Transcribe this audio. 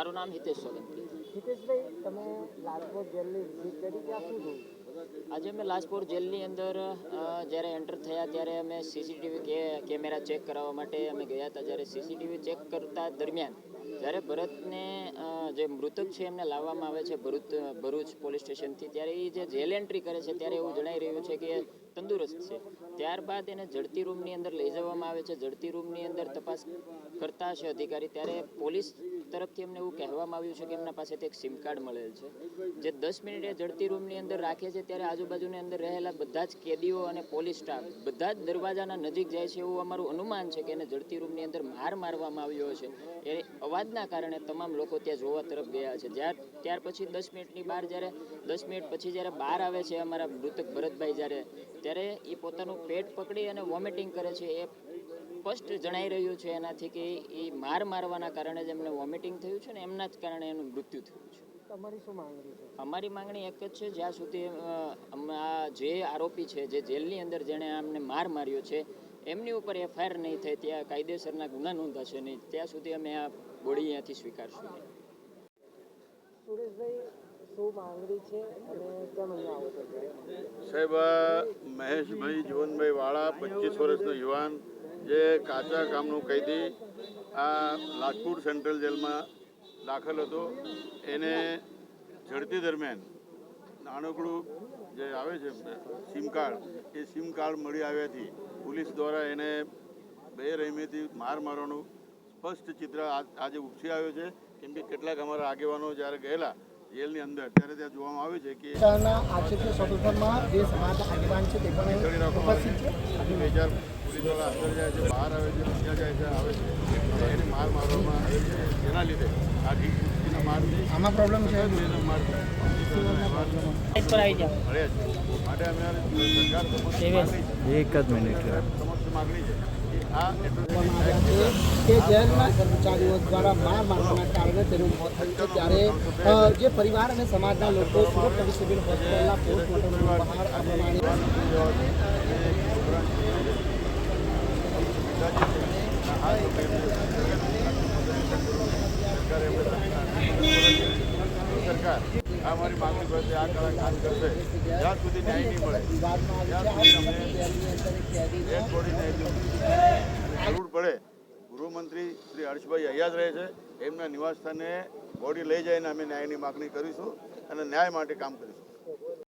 મારું નામ હિતેશ સોલંકી. હિતેશભાઈ, તમે લાજપોર જેલની વિઝિટ કરી, ત્યાં શું જોયું? આજે અમે લાજપોર જેલની અંદર જ્યારે એન્ટર થયા ત્યારે અમે સીસીટીવી કેમેરા ચેક કરાવવા માટે અમે ગયા હતા. જ્યારે સીસીટીવી ચેક કરતા દરમિયાન જ્યારે ભરતને જે મૃતક છે એમને લાવવામાં આવે છે ભરૂચ પોલીસ સ્ટેશનથી, ત્યારે એ જે જેલ એન્ટ્રી કરે છે ત્યારે એવું જણાઈ રહ્યું છે કે તંદુરસ્ત છે. ત્યારબાદ એને ઝડપી રૂમની અંદર લઈ જવામાં આવે છે. ઝડપી રૂમની અંદર તપાસ કરતા છે અધિકારી, ત્યારે પોલીસ તરફથી એમને એવું કહેવામાં આવ્યું છે કે એમના પાસેથી એક સિમ કાર્ડ મળેલ છે, જે 10 મિનિટે ઝડપી રૂમની અંદર રાખે છે. ત્યારે આજુબાજુની અંદર રહેલા બધા જ કેદીઓ અને પોલીસ સ્ટાફ બધા જ દરવાજાના નજીક જાય છે એવું અમારું અનુમાન છે કે એને ઝડપી રૂમની અંદર મારવામાં આવ્યો છે. એ અવાજના કારણે તમામ લોકો ત્યાં જોવા તરફ ગયા છે. ત્યાર પછી 10 મિનિટની બહાર જ્યારે 10 મિનિટ પછી જ્યારે બહાર આવે છે અમારા મૃતક ભરતભાઈ, ત્યારે એ પોતાનું પેટ પકડી અને વોમિટિંગ કરે છે. એ સ્પષ્ટ જણાઈ રહ્યું છે એનાથી કે એ મારવાના કારણે જ એમને વોમિટિંગ થયું છે ને એમના જ કારણે એનું મૃત્યુ થયું છે. તમારી શું માંગણી છે? અમારી માંગણી એક જ છે, જ્યાં સુધી આ જે આરોપી છે, જે જેલની અંદર જેણે અમને માર્યો છે, એમની ઉપર એફઆઈઆર નહીં થાય, ત્યાં કાયદેસરના ગુના નોંધાશે નહીં, ત્યાં સુધી અમે આ બોડી અહીંયાથી સ્વીકારશું નહીં. સુરેશભાઈ, શું માંગણી છે અને કેમ અહીંયા આવો છો? સાહેબ, મહેશભાઈ જીવનભાઈ વાળા 25 વર્ષનો યુવાન જે કાચા કામનું કૈદી આ લાજપુર સેન્ટ્રલ જેલમાં દાખલ હતો, એને ઝડપી દરમિયાન નાનકડું જે આવે છે સિમ કાર્ડ, એ સિમ કાર્ડ મળી આવ્યાથી પોલીસ દ્વારા એને બેરહેમીથી મારવાનું સ્પષ્ટ ચિત્ર આજે ઉપસી આવ્યો છે. કેમ કે કેટલાક અમારા આગેવાનો જ્યારે ગયેલા જેલની અંદર ત્યારે ત્યાં જોવામાં આવ્યું છે કે આક્ષેપના સ્વતંત્રમાં જે સમાજના આગેવાન છે તે પણ ઉપસ્થિત છે. 2000 પોલીસવાળા અંદર જાય છે, બહાર આવે છે, ત્યાં જાય છે, આવે છે, એને મારવામાં આવે છે. જેના લીધે આ ઢીકના મારથી આમાં પ્રોબ્લેમ છે. માટે અમે એક જ મિનિટ સમક્ષ માગણી છે કે જેલના કર્મચારીઓ દ્વારા મારવાના કારણે તેનું મોત થયું છે. ત્યારે જે પરિવાર અને સમાજના લોકો સુરત પોલીસ સિવિલ હોસ્પિટલના પોસ્ટમોર્ટમ બહાર આ સરકાર આ અમારી માગણી કરશે, આ કલાક કામ કરશે. જ્યાં સુધી ન્યાય નહીં મળે ત્યાં સુધી અમને ડેડ બોડીને જરૂર પડે. ગૃહમંત્રી શ્રી હર્ષભાઈ અહીંયા જ રહે છે, એમના નિવાસસ્થાને બોડી લઈ જઈને અમે ન્યાયની માગણી કરીશું અને ન્યાય માટે કામ કરીશું.